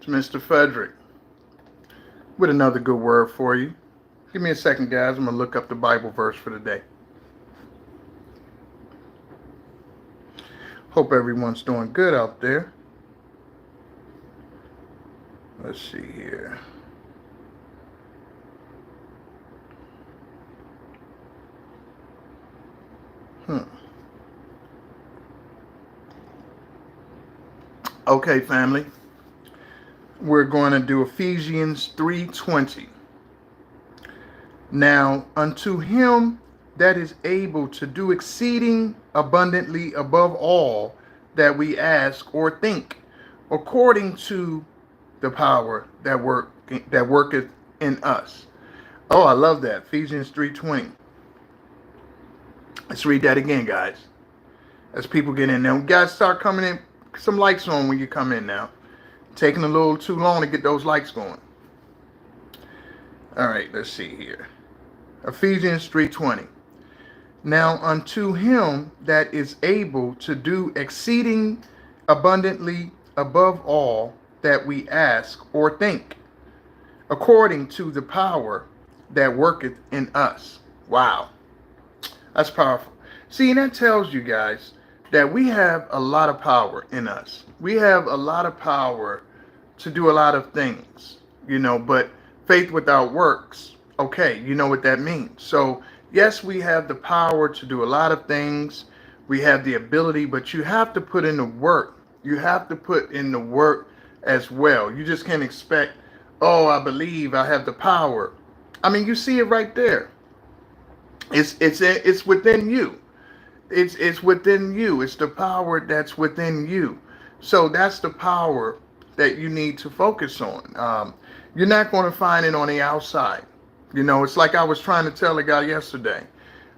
It's Mr. Frederick with another good word for you. Give me a second, guys. I'm going to look up the Bible verse for the day. Hope everyone's doing good out there. Let's see here. Okay, family. We're going to do Ephesians 3:20. Now, unto him that is able to do exceeding abundantly above all that we ask or think, according to the power that worketh in us. Oh, I love that. Ephesians 3:20. Let's read that again, guys. As people get in there. Guys, start coming in. Some likes on when you come in now. Taking a little too long to get those likes going. All right, let's see here. Ephesians 3:20. Now unto him that is able to do exceeding abundantly above all that we ask or think, according to the power that worketh in us. Wow. That's powerful. See, that tells you guys that we have a lot of power in us. We have a lot of power to do a lot of things, but faith without works, okay, you know what that means. So, yes, we have the power to do a lot of things. We have the ability, but you have to put in the work. You have to put in the work as well. You just can't expect, oh, I believe I have the power. I mean, you see it right there. It's within you. It's within you. It's the power that's within you. So that's the power that you need to focus on. You're not going to find it on the outside. It's like I was trying to tell a guy yesterday.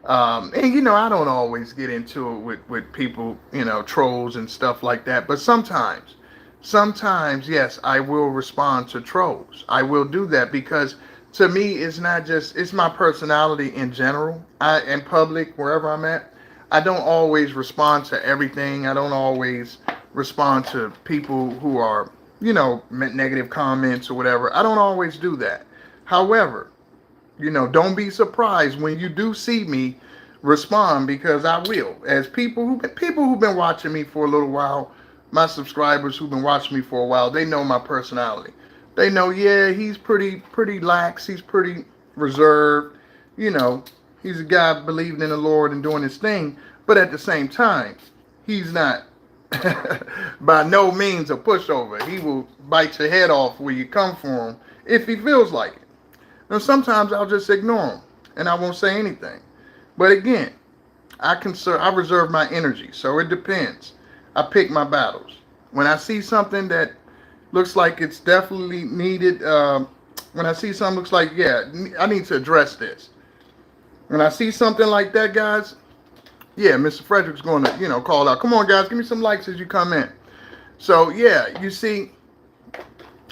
And I don't always get into it with people, trolls and stuff like that. But sometimes, yes, I will respond to trolls. I will do that because to me, it's my personality in general. In public, wherever I'm at, I don't always respond to everything. I don't always respond to people who are, negative comments or whatever. I don't always do that. However, don't be surprised when you do see me respond, because I will. As people who've been watching me for a little while, my subscribers who've been watching me for a while, they know my personality. They know, yeah, he's pretty lax. He's pretty reserved. He's a guy believing in the Lord and doing his thing. But at the same time, he's not by no means a pushover. He will bite your head off where you come from if he feels like it. Now, sometimes I'll just ignore him and I won't say anything. But again, I reserve my energy. So it depends. I pick my battles. When I see something that looks like it's definitely needed, when I see something looks like, yeah, I need to address this. When I see something like that, guys, yeah, Mr. Frederick's going to, call out. Come on, guys, give me some likes as you come in. So, yeah, you see,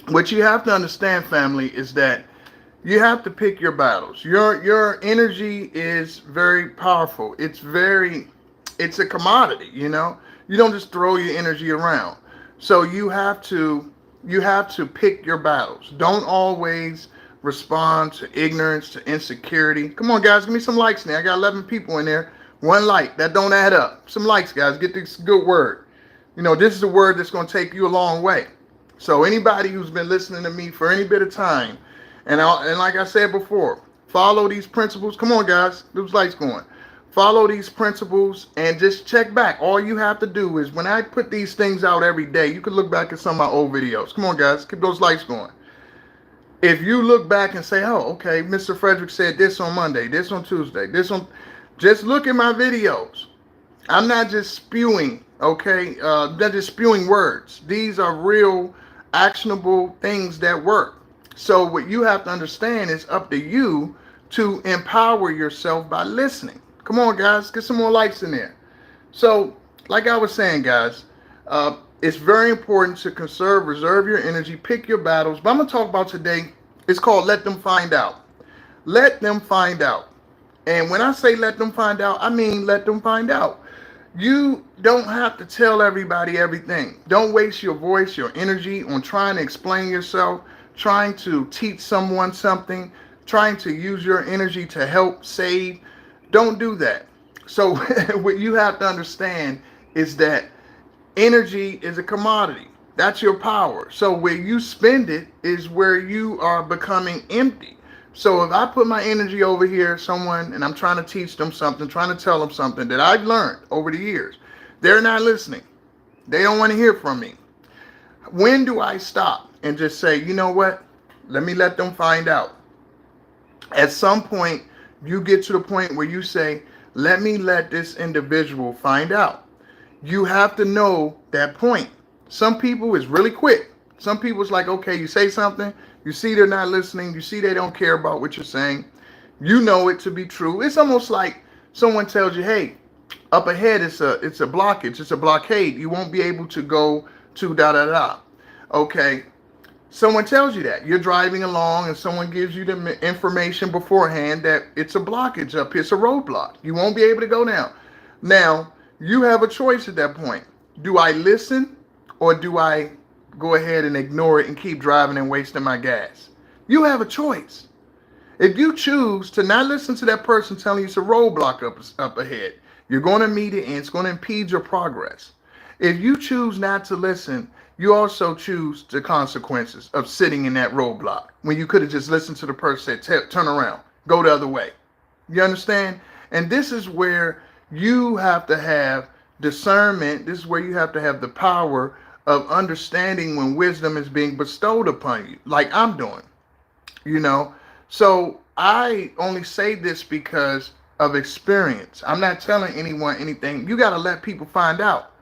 what you have to understand, family, is that you have to pick your battles. Your energy is very powerful. It's a commodity, You don't just throw your energy around. So you have to pick your battles. Don't always respond to ignorance, to insecurity. Come on, guys, give me some likes now. I got 11 people in there. One like. That don't add up. Some likes, guys. Get this good word. This is a word that's going to take you a long way. So anybody who's been listening to me for any bit of time, and like I said before, follow these principles. Come on, guys. Those lights going. Follow these principles and just check back. All you have to do is when I put these things out every day, you can look back at some of my old videos. Come on, guys. Keep those lights going. If you look back and say, oh, okay, Mr. Frederick said this on Monday, this on Tuesday, just look at my videos. I'm not just spewing, okay? Not just spewing words. These are real, actionable things that work. So what you have to understand is up to you to empower yourself by listening. Come on, guys, get some more likes in there. So, like I was saying, guys, it's very important to reserve your energy, pick your battles. But I'm going to talk about today, it's called Let Them Find Out. Let them find out. And when I say let them find out, I mean let them find out. You don't have to tell everybody everything. Don't waste your voice, your energy on trying to explain yourself, trying to teach someone something, trying to use your energy to help save. Don't do that. So, what you have to understand is that energy is a commodity. That's your power. So where you spend it is where you are becoming empty. So if I put my energy over here, someone, and I'm trying to teach them something, trying to tell them something that I've learned over the years, they're not listening. They don't want to hear from me. When do I stop and just say, you know what? Let them find out. At some point, you get to the point where you say, let this individual find out. You have to know that point. Some people is really quick. Some people is like, okay, you say something, you see they're not listening, you see they don't care about what you're saying. You know it to be true. It's almost like someone tells you, hey, up ahead it's a blockage, it's a blockade. You won't be able to go to da da da. Okay. Someone tells you that. You're driving along and someone gives you the information beforehand that it's a blockage up here, it's a roadblock. You won't be able to go down. Now, you have a choice at that point. Do I listen or do I go ahead and ignore it and keep driving and wasting my gas? You have a choice. If you choose to not listen to that person telling you it's a roadblock up ahead, you're going to meet it and it's going to impede your progress. If you choose not to listen, you also choose the consequences of sitting in that roadblock when you could have just listened to the person that said, turn around, go the other way. You understand? And this is where you have to have discernment. This is where you have to have the power of understanding when wisdom is being bestowed upon you, like I'm doing, you know. So I only say this because of experience. I'm not telling anyone anything. You got to let people find out.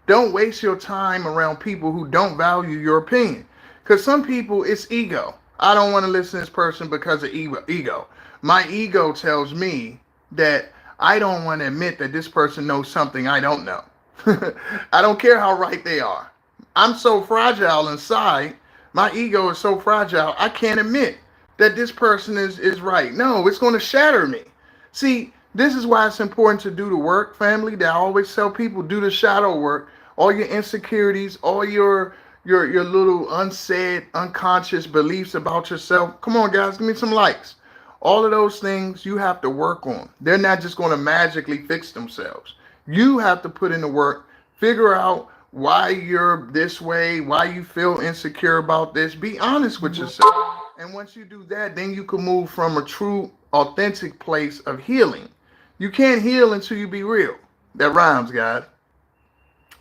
Don't waste your time around people who don't value your opinion. Because some people, it's ego. I don't want to listen to this person because of ego. My ego tells me that I don't want to admit that this person knows something I don't know. I don't care how right they are. I'm so fragile inside. My ego is so fragile, I can't admit that this person is right. No, it's going to shatter me. See, this is why it's important to do the work, family, that I always tell people, do the shadow work. All your insecurities, all your little unsaid, unconscious beliefs about yourself. Come on, guys, give me some likes. All of those things you have to work on. They're not just going to magically fix themselves. You have to put in the work, figure out why you're this way, why you feel insecure about this. Be honest with yourself. And once you do that, then you can move from a true, authentic place of healing. You can't heal until you be real. That rhymes, guys.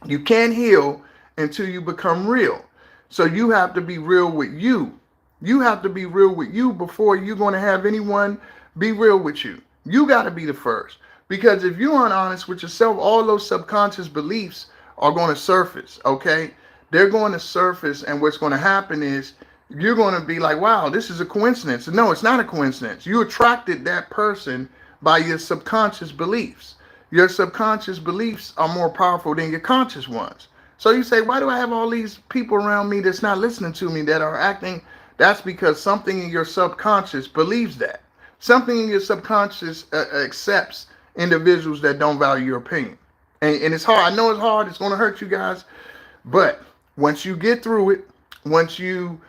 You can't heal until you become real. So you have to be real with you. You have to be real with you before you're going to have anyone be real with you. You got to be the first. Because if you aren't honest with yourself, all those subconscious beliefs are going to surface, okay? They're going to surface, and what's going to happen is you're going to be like, wow, this is a coincidence. No, it's not a coincidence. You attracted that person by your subconscious beliefs. Your subconscious beliefs are more powerful than your conscious ones. So you say, why do I have all these people around me that's not listening to me, that are acting? That's because something in your subconscious believes that. Something in your subconscious accepts individuals that don't value your opinion. And it's hard. I know it's hard. It's going to hurt you guys. But once you get through it, once you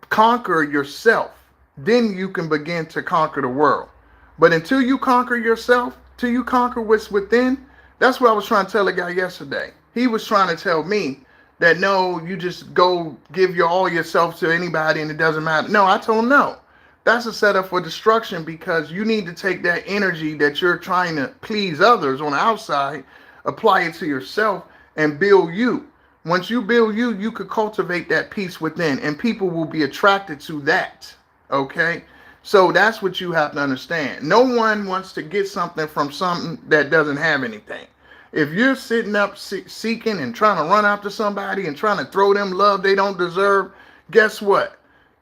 conquer yourself, then you can begin to conquer the world. But until you conquer yourself, till you conquer what's within, that's what I was trying to tell a guy yesterday. He was trying to tell me that no, you just go give all yourself to anybody and it doesn't matter. No, I told him no. That's a setup for destruction, because you need to take that energy that you're trying to please others on the outside, apply it to yourself, and build you. Once you build you, you could cultivate that peace within, and people will be attracted to that. Okay? So that's what you have to understand. No one wants to get something from something that doesn't have anything. If you're sitting up seeking and trying to run after somebody and trying to throw them love they don't deserve, guess what?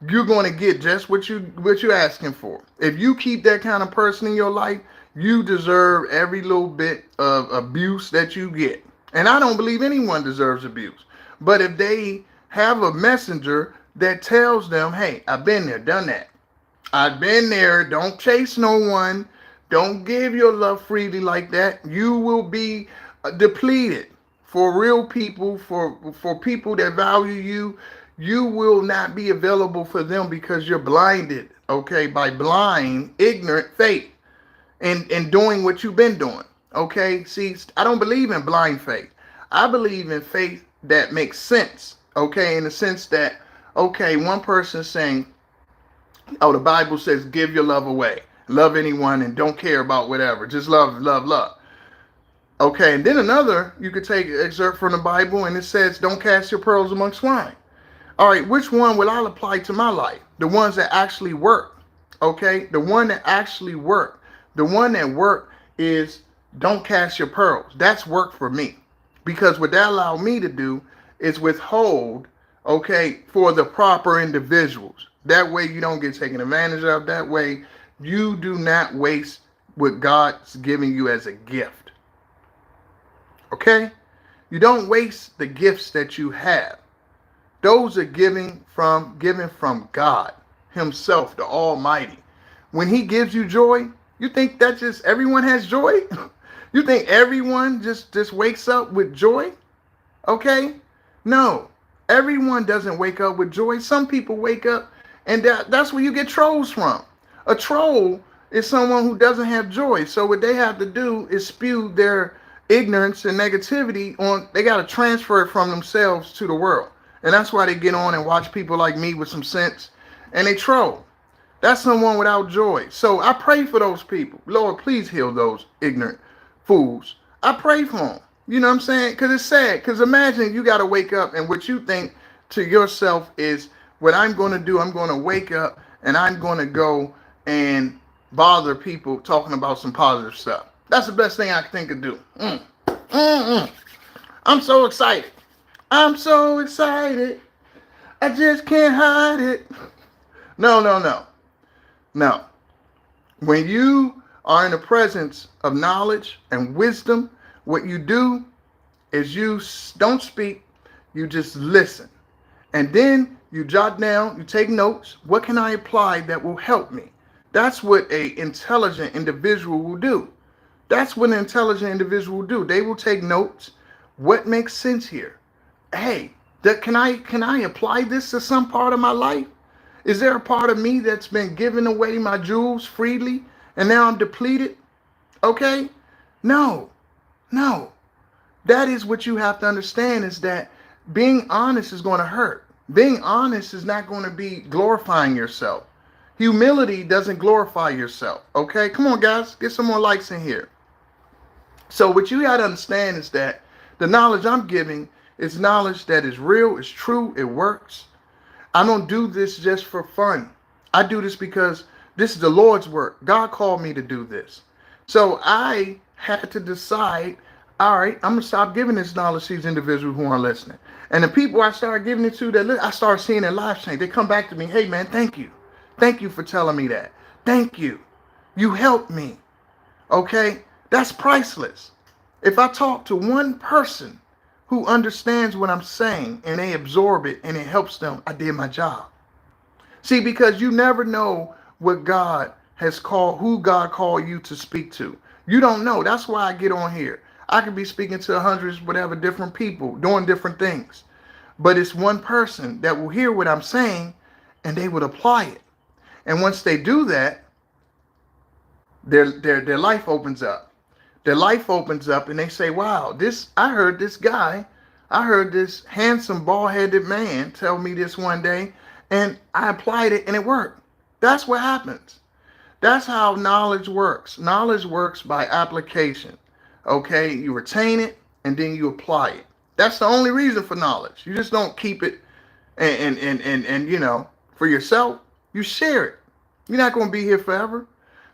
You're going to get just what you're asking for. If you keep that kind of person in your life, you deserve every little bit of abuse that you get. And I don't believe anyone deserves abuse. But if they have a messenger that tells them, hey, I've been there, done that. I've been there. Don't chase no one. Don't give your love freely like that. You will be depleted. For real people, for people that value you, you will not be available for them because you're blinded, okay, by blind, ignorant faith and doing what you've been doing. Okay, see, I don't believe in blind faith. I believe in faith that makes sense. Okay, in the sense that, okay, one person saying, oh, the Bible says, give your love away, love anyone, and don't care about whatever, just love, love, love. Okay, and then another, you could take an excerpt from the Bible, and it says, don't cast your pearls among swine. All right, which one will I apply to my life? The ones that actually work. Okay, the one that actually work. The one that work is don't cast your pearls. That's work for me. Because what that allowed me to do is withhold, okay, for the proper individuals. That way you don't get taken advantage of. That way you do not waste what God's giving you as a gift. Okay? You don't waste the gifts that you have. Those are given from God himself, the Almighty. When he gives you joy, you think that just everyone has joy? You think everyone just wakes up with joy? Okay? No. Everyone doesn't wake up with joy. Some people wake up, and that's where you get trolls from. A troll is someone who doesn't have joy. So what they have to do is spew their ignorance and negativity on, they got to transfer it from themselves to the world. And that's why they get on and watch people like me with some sense, and they troll. That's someone without joy. So I pray for those people. Lord, please heal those ignorant fools. I pray for them. You know what I'm saying? Because it's sad. Because imagine you got to wake up and what you think to yourself is, what I'm going to do, I'm going to wake up and I'm going to go and bother people talking about some positive stuff. That's the best thing I can think of do. I'm so excited. I'm so excited. I just can't hide it. No. No. When you are in the presence of knowledge and wisdom, what you do is you don't speak, you just listen. And then you jot down, you take notes. What can I apply that will help me? That's what an intelligent individual will do. That's what an intelligent individual will do. They will take notes. What makes sense here? Hey, can I apply this to some part of my life? Is there a part of me that's been giving away my jewels freely and now I'm depleted? Okay? No. That is what you have to understand, is that being honest is going to hurt. Being honest is not going to be glorifying yourself. Humility doesn't glorify yourself. Okay? Come on, guys. Get some more likes in here. So what you got to understand is that the knowledge I'm giving is knowledge that is real, it's true, it works. I don't do this just for fun. I do this because this is the Lord's work. God called me to do this. So I had to decide, all right, I'm going to stop giving this knowledge to these individuals who aren't listening. And the people I started giving it to, I started seeing their lives change. They come back to me, hey, man, thank you. Thank you for telling me that. Thank you. You helped me. Okay? That's priceless. If I talk to one person who understands what I'm saying and they absorb it and it helps them, I did my job. See, because you never know what God has called, who God called you to speak to. You don't know. That's why I get on here. I could be speaking to hundreds, whatever, different people doing different things. But it's one person that will hear what I'm saying and they would apply it. And once they do that, their life opens up. Their life opens up and they say, wow, I heard this handsome, bald-headed man tell me this one day, and I applied it and it worked. That's what happens. That's how knowledge works. Knowledge works by application. Okay, you retain it and then you apply it. That's the only reason for knowledge. You just don't keep it and you know, for yourself. You share it. You're not going to be here forever.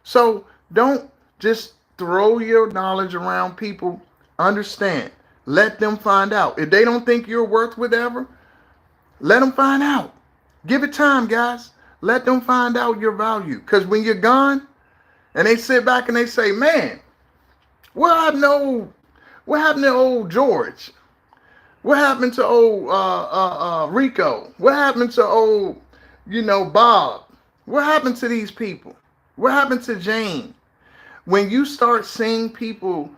So don't just throw your knowledge around people. Understand. Let them find out. If they don't think you're worth whatever, let them find out. Give it time, guys. Let them find out your value. Because when you're gone and they sit back and they say, man, what happened to old George? What happened to old Rico? What happened to old, Bob? What happened to these people? What happened to Jane? When you start seeing people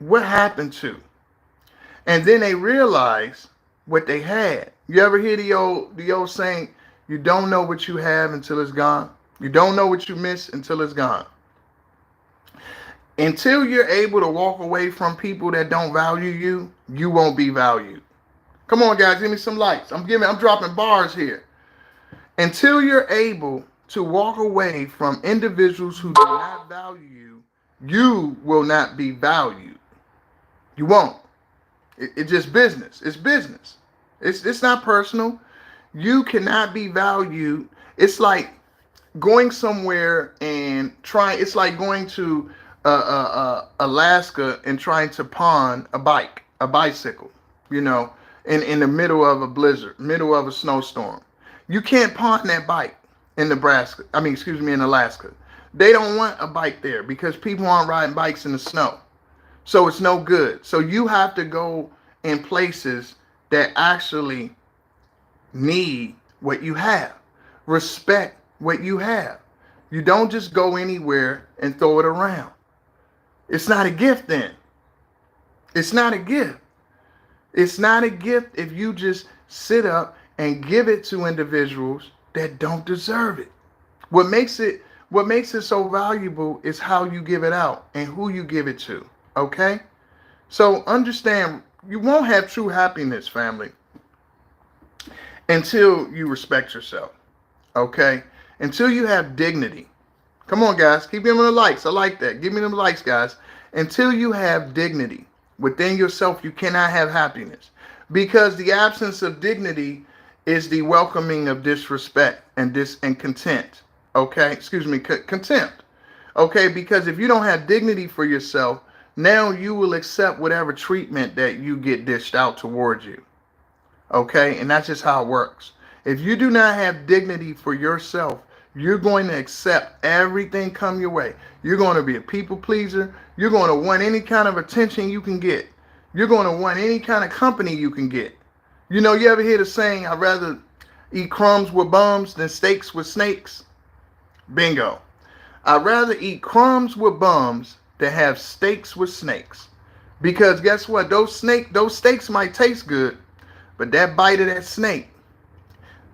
what happened to? And then they realize what they had. You ever hear the old saying, you don't know what you have until it's gone? You don't know what you miss until it's gone. Until you're able to walk away from people that don't value you, you won't be valued. Come on, guys, give me some likes. I'm dropping bars here. Until you're able to walk away from individuals who do not value you, you will not be valued. You won't. It's just business. It's business. It's not personal. You cannot be valued. It's like going somewhere and trying. It's like going to Alaska and trying to pawn a bicycle. You know, in the middle of a blizzard, middle of a snowstorm. You can't pawn that bike in Nebraska. In Alaska. They don't want a bike there because people aren't riding bikes in the snow. So it's no good. So you have to go in places that actually need what you have. Respect what you have. You don't just go anywhere and throw it around. It's not a gift then. It's not a gift. It's not a gift if you just sit up and give it to individuals that don't deserve it. What makes it so valuable is how you give it out and who you give it to. Okay? So understand, you won't have true happiness, family, until you respect yourself. Okay? Until you have dignity. Come on, guys. Keep giving me the likes. I like that. Give me them likes, guys. Until you have dignity within yourself, you cannot have happiness. Because the absence of dignity is the welcoming of disrespect and contempt. Okay? Contempt. Okay? Because if you don't have dignity for yourself, now you will accept whatever treatment that you get dished out towards you. Okay? And that's just how it works. If you do not have dignity for yourself, you're going to accept everything come your way. You're going to be a people pleaser. You're going to want any kind of attention you can get. You're going to want any kind of company you can get. You know, you ever hear the saying, I'd rather eat crumbs with bums than steaks with snakes? Bingo. I'd rather eat crumbs with bums than have steaks with snakes. Because guess what? Those steaks might taste good, but that bite of that snake,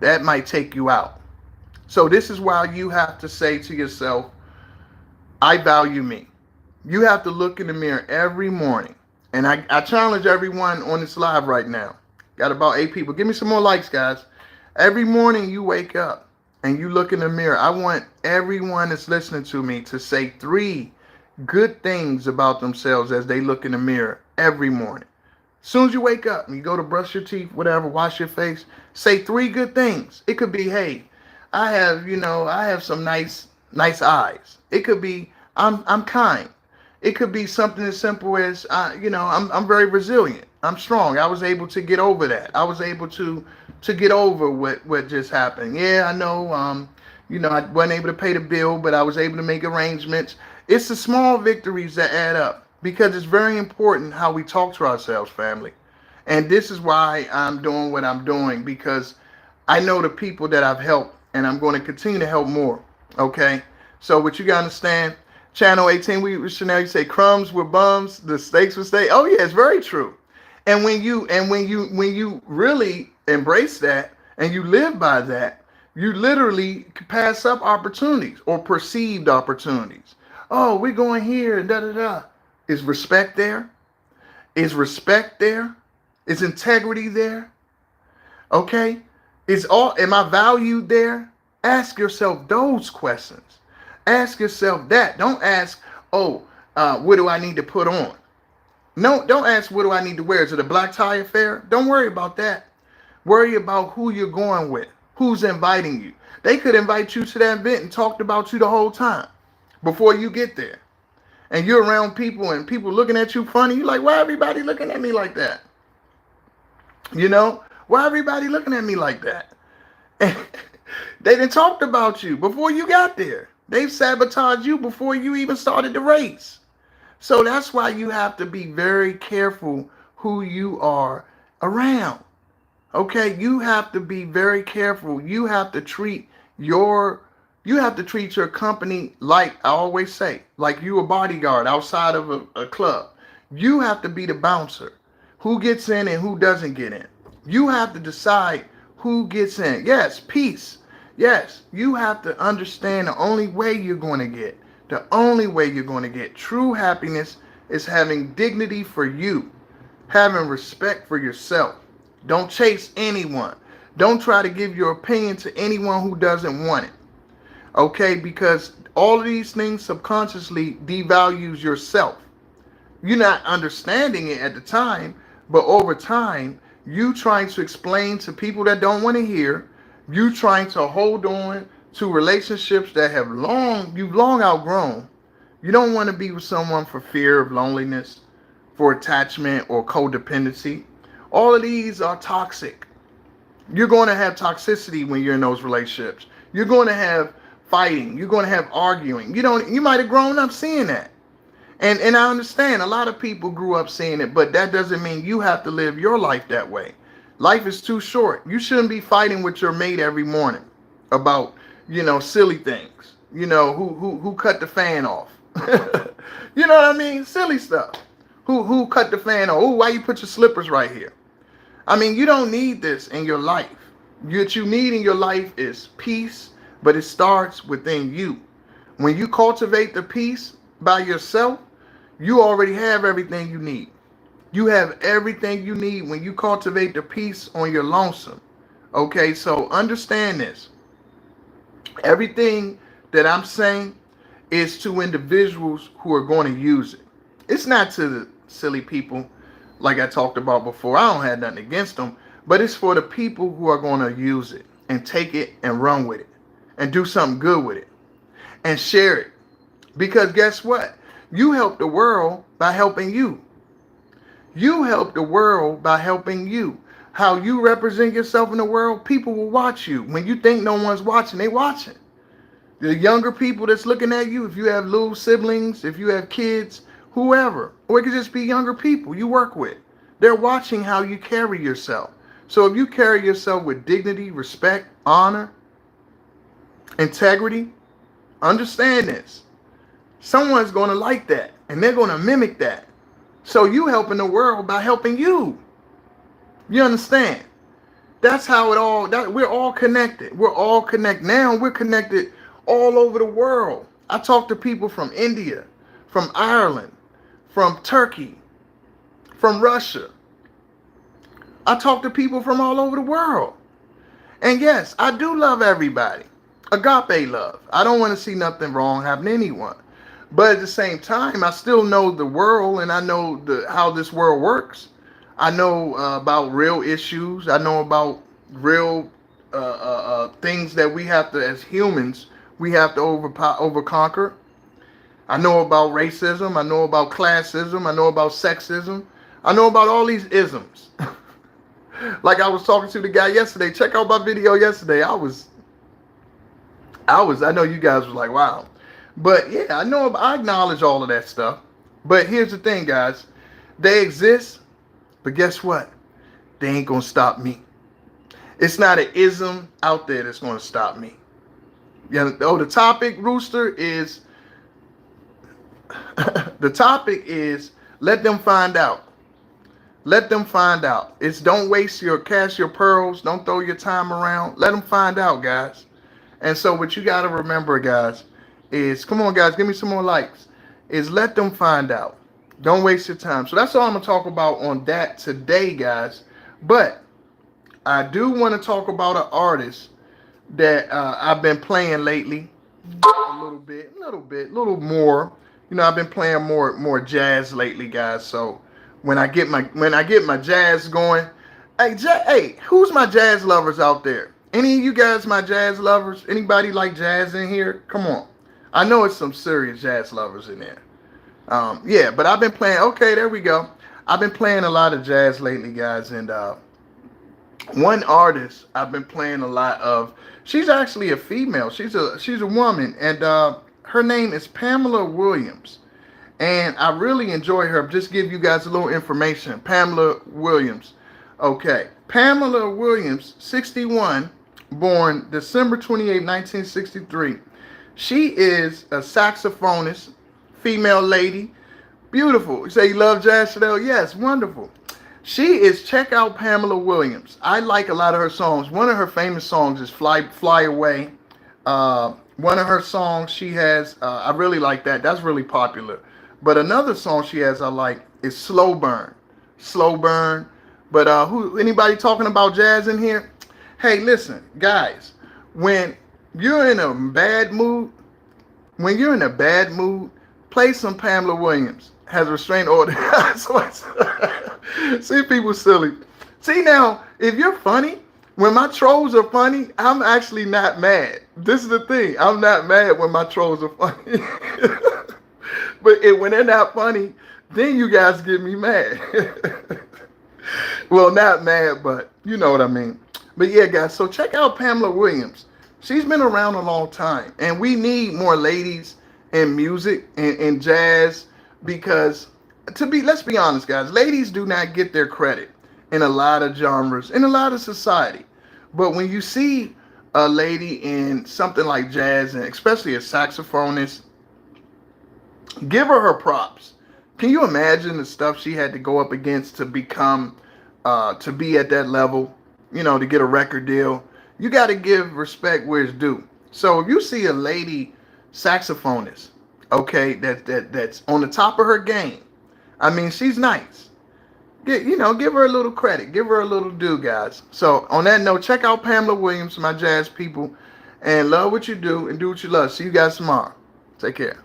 that might take you out. So this is why you have to say to yourself, I value me. You have to look in the mirror every morning. And I challenge everyone on this live right now. Got about 8 people. Give me some more likes, guys. Every morning you wake up and you look in the mirror. I want everyone that's listening to me to say 3 good things about themselves as they look in the mirror every morning. As soon as you wake up and you go to brush your teeth, whatever, wash your face, say 3 good things. It could be, hey, I have some nice eyes. It could be, I'm kind. It could be something as simple as, I'm very resilient. I'm strong. I was able to get over that. I was able to get over what just happened. Yeah, I know, I wasn't able to pay the bill, but I was able to make arrangements. It's the small victories that add up because it's very important how we talk to ourselves, family. And this is why I'm doing what I'm doing, because I know the people that I've helped and I'm going to continue to help more. Okay? So what you got to understand, Channel 18, Chanel, you say crumbs with bums, the steaks with steak. Oh yeah, it's very true. And when you really embrace that and you live by that, you literally pass up opportunities or perceived opportunities. Oh, we're going here and da da da. Is respect there? Is respect there? Is integrity there? Okay? Am I valued there? Ask yourself those questions. Ask yourself that. Don't ask, what do I need to put on? No, don't ask, what do I need to wear? Is it a black tie affair? Don't worry about that. Worry about who you're going with, who's inviting you. They could invite you to that event and talked about you the whole time before you get there. And you're around people and people looking at you funny. You're like, why everybody looking at me like that? You know, why everybody looking at me like that? And they done talked about you before you got there. They've sabotaged you before you even started the race. So that's why you have to be very careful who you are around. Okay, you have to be very careful. You have to treat your company like, I always say, like you a bodyguard outside of a club. You have to be the bouncer. Who gets in and who doesn't get in? You have to decide who gets in. Yes, peace. Yes, you have to understand the only way you're going to get, the only way you're going to get true happiness is having dignity for you, having respect for yourself. Don't chase anyone. Don't try to give your opinion to anyone who doesn't want it. Okay? Because all of these things subconsciously devalues yourself. You're not understanding it at the time, but over time, you trying to explain to people that don't want to hear, you trying to hold on to relationships that you've long outgrown. You don't want to be with someone for fear of loneliness, for attachment or codependency. All of these are toxic. You're going to have toxicity when you're in those relationships. You're going to have fighting. You're going to have arguing. You might have grown up seeing that. And I understand a lot of people grew up seeing it, but that doesn't mean you have to live your life that way. Life is too short. You shouldn't be fighting with your mate every morning about, silly things. Who cut the fan off. You know what I mean? Silly stuff. Who cut the fan off? Oh, why you put your slippers right here? I mean, you don't need this in your life. What you need in your life is peace, but it starts within you. When you cultivate the peace by yourself, you already have everything you need. You have everything you need when you cultivate the peace on your lonesome. Okay, so understand this. Everything that I'm saying is to individuals who are going to use it. It's not to the silly people like I talked about before. I don't have nothing against them, but it's for the people who are going to use it and take it and run with it and do something good with it and share it. Because guess what? You help the world by helping you. You help the world by helping you. How you represent yourself in the world, people will watch you. When you think no one's watching, they watching. The younger people that's looking at you, if you have little siblings, if you have kids, whoever, or it could just be younger people you work with. They're watching how you carry yourself. So if you carry yourself with dignity, respect, honor, integrity, understand this. Someone's going to like that, and they're going to mimic that. So you helping the world by helping you. You understand? That's how we're all connected. We're all connected. Now we're connected all over the world. I talk to people from India, from Ireland, from Turkey, from Russia. I talk to people from all over the world. And yes, I do love everybody. Agape love. I don't want to see nothing wrong happen to anyone. But at the same time, I still know the world, and I know how this world works. I know about real issues. I know about real things that we have to, as humans, we have to overconquer. I know about racism. I know about classism. I know about sexism. I know about all these isms. Like I was talking to the guy yesterday. Check out my video yesterday. I know you guys was like, wow. But yeah, I acknowledge all of that stuff. But here's the thing, guys. They exist, but guess what? They ain't going to stop me. It's not an ism out there that's going to stop me. The topic, Rooster, is... the topic is, let them find out. Let them find out. It's don't waste your pearls. Don't throw your time around. Let them find out, guys. And so what you got to remember, guys, is, come on, guys, give me some more likes, is let them find out. Don't waste your time. So that's all I'm going to talk about on that today, guys. But I do want to talk about an artist that I've been playing lately. A little more. I've been playing more jazz lately, guys. So when I get my jazz going, hey, who's my jazz lovers out there? Any of you guys my jazz lovers? Anybody like jazz in here? Come on. I know it's some serious jazz lovers in there. Yeah, but I've been playing. Okay, there we go. I've been playing a lot of jazz lately, guys. And one artist I've been playing a lot of. She's actually a female. She's a woman, and her name is Pamela Williams. And I really enjoy her. Just give you guys a little information. Pamela Williams. Okay, Pamela Williams, 61, born December 28, 1963. She is a saxophonist, female lady, Beautiful. You say you love jazz, Chanel? Yes, wonderful. She is, check out Pamela Williams. I like a lot of her songs. One of her famous songs is Fly Away. One of her songs she has, I really like that. That's really popular. But another song she has I like is Slow Burn. Slow Burn. But who anybody talking about jazz in here? Hey, listen, guys, when you're in a bad mood, when you're in a bad mood, play some Pamela Williams. Has a restraint order. See, people silly. See, now, if you're funny, when my trolls are funny, I'm actually not mad. This is the thing. I'm not mad when my trolls are funny. But when they're not funny, then you guys get me mad. Well, not mad, but you know what I mean. But yeah, guys, so check out Pamela Williams. She's been around a long time, and we need more ladies in music and jazz because let's be honest, guys, ladies do not get their credit in a lot of genres, in a lot of society. But when you see a lady in something like jazz, and especially a saxophonist, give her props. Can you imagine the stuff she had to go up against to become, to be at that level, to get a record deal? You got to give respect where it's due. So if you see a lady saxophonist, okay, that's on the top of her game, I mean, she's nice. Give her a little credit. Give her a little due, guys. So on that note, check out Pamela Williams, my jazz people, and love what you do and do what you love. See you guys tomorrow. Take care.